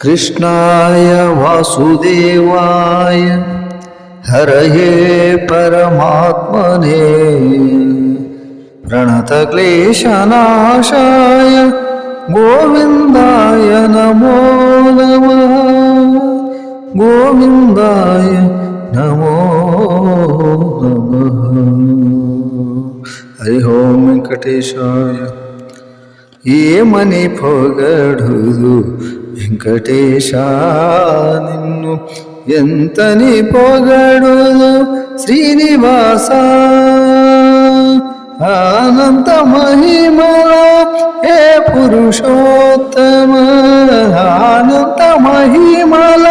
कृष्णाय वासुदेवाय हरये परमात्मने प्रणतक्लेशनाशाय गोविन्दाय नमो नमः। गोविन्दाय नमो नमः। हरि ओम वेंकटेशाय। ఏమని పొగడుదు వెంకటేశ నిన్ను, ఎంతని పొగడుదు శ్రీనివాస. అనంత మహిమల హే పురుషోత్తమ, అనంత మహిమల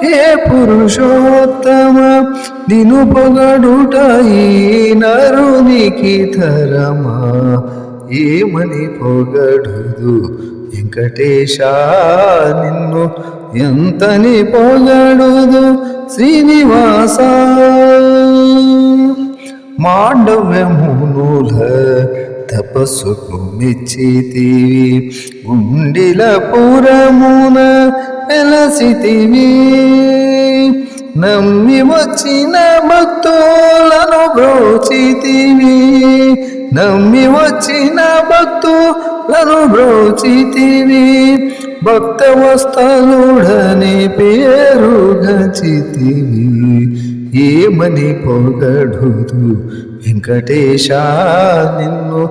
హే పురుషోత్తమ, నిన్ను పొగడుట ఈ నరునికి తరమా. ఏమని పొగడుదు వెంకటేశ నిన్ను, ఎంతని పొగడుదు శ్రీనివాస. మాండవ్యమునుల తపస్సుకు మెచ్చితివి, గుండిల పురమున వెలసితివి. నమ్మి వచ్చిన భక్తులను బ్రోచితివి, నమ్మి వచ్చిన భక్తులను బ్రోచితివి. భక్త వత్సలుడని పేరు గంచితివి. ఏమని పొగడుదు వెంకటేశ నిన్ను,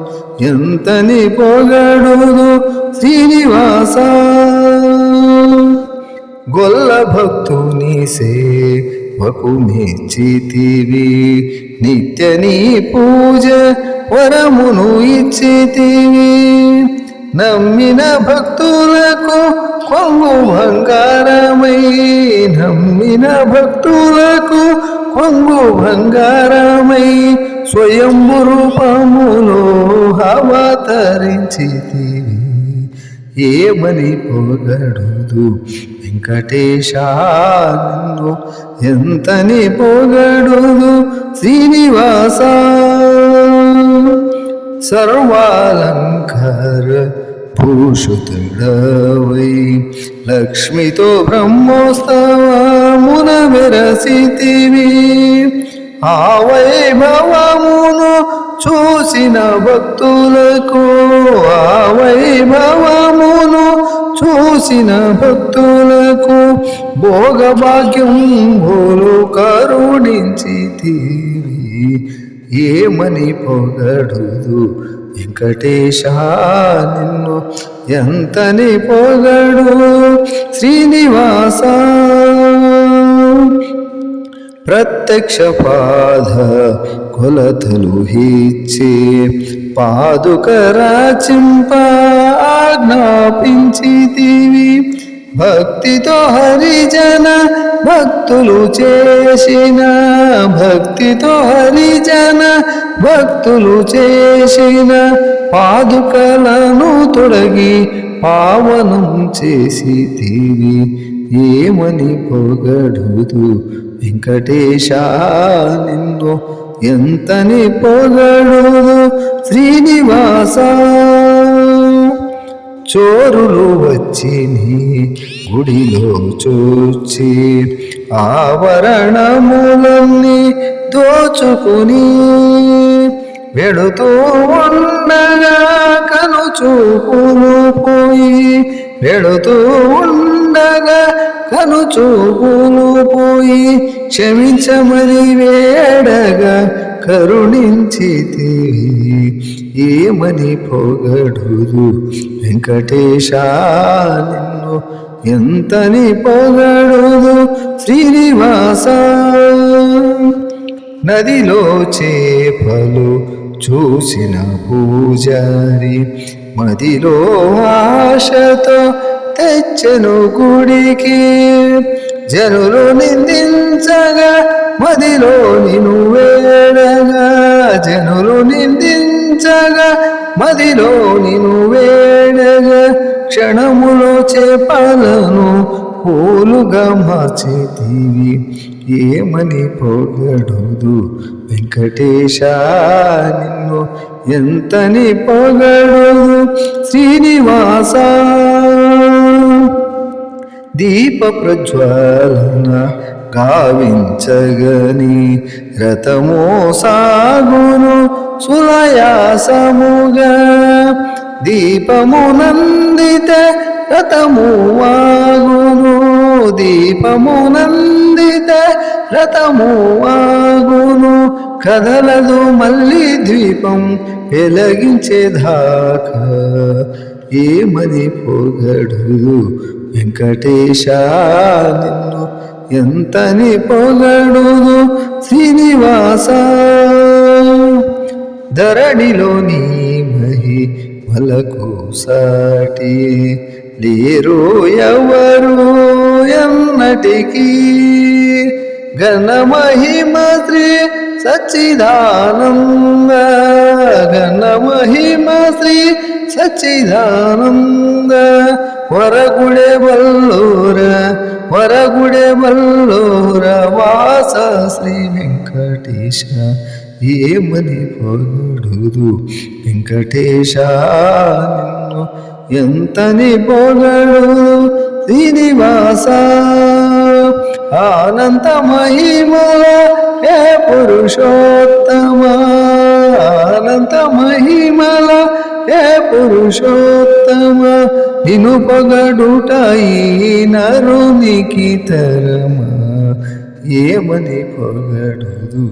ఎంతని పొగడుదు శ్రీనివాస. గొల్ల భక్తుని సేవకు మెచ్చితివి, నిత్య నీ పూజ వరమును ఇచ్చితివి. నమ్మిన భక్తులకు కొంగు బంగారమై, నమ్మిన భక్తులకు కొంగు బంగారమై, స్వయంభు రూపములో అవతరించితివి. ఏమని పొగడుదు వెంకటేశ నిన్ను, ఎంతని పొగడుదు శ్రీనివాస. సర్వాలంకార భూషితుడవై, లక్ష్మితో బ్రహ్మోత్సవమున విరసితివి. ఆ వైభవమును చూసిన భక్తులకు, ఆ వైభవమును చూసిన భక్తులకు భోగభాగ్యములు కరుణించితివి. ఏమని పొగడుదు వెంకటేశ నిన్ను, ఎంతని పొగడుదు శ్రీనివాస. ప్రత్యక్ష పాద కొలతలు ఇచ్చే పాదుక రాచింప ఆజ్ఞాపించితివి. భక్తితో హరిజన భక్తులు చేసిన, భక్తితో హరిజన భక్తులు చేసిన పాదుకలను తొలగి పావనం చేసితివి. ఏమని పొగడుదు వెంకటేశ నిన్ను, ఎంతని పొగడుదు శ్రీనివాస. చోరులు వచ్చి నీ గుడిలో చూచి ఆవరణములన్నీ దోచుకుని, వెడుతూ ఉండగా కనుచూపులు పోయి, వెడుతూ ఉండగా కనుచూపులు పోయి, క్షమించమని వేడగా కరుణించితివి. ఏమని పొగడుదు వెంకటేశ నిన్ను, ఎంతని పొగడుదు శ్రీనివాస. నదిలో చేపలు చూసిన పూజారి, మదిలో ఆశతో తెచ్చను గుడికి. జనులు నిందించగా మదిలో నిన్ను వేడగా, జనులు నిందించగా మదిలో నిన్ను వేడగా, క్షణములో చేపలను పూలుగా మార్చితివి. ఏమని పొగడుదు వెంకటేశ నిన్ను, ఎంతని పొగడుదు శ్రీనివాస. దీప ప్రజ్వలన గావించగని రథమో సాగును సులయాసముగా దీపము నందిత రథము వాగును దీపము నందిత రథము వాగును కదలదు మళ్ళీ ద్వీపం వెలిగించేదాకా ఏమని పొగడు వెంకటేశ నిన్ను ఎంతని పొగడుదు శ్రీనివాస ధరణిలో నీ మహిమలకు సాటి లేరు ఎవరు ఎన్నటికీ ఘనమహిమ శ్రీ సచ్చిదానంద ఘనమహిమ శ్రీ సచ్చిదానంద ಹೊರಗುಡೆ ಬಲ್ಲೋರ ವಾಸ ಶ್ರೀ ವೆಂಕಟೇಶ ಏಮನಿ పొగడుదు వెంకటేశ నిన్ను ఎంతని పొగడుదు శ్రీనివాస అనంత మహిమల హే పురుషోత్తమ అనంత మహిమల హే పురుషోత్తమ నిన్ను పొగడుటయి నరునికి తరమా ఏమని పొగడుదు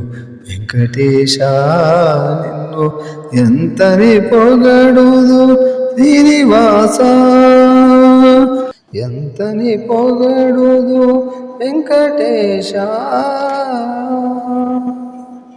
వెంకటేశ నిన్ను ఎంతని పొగడుదు శ్రీనివాస ఎంతని పొగడుదు వెంకటేశ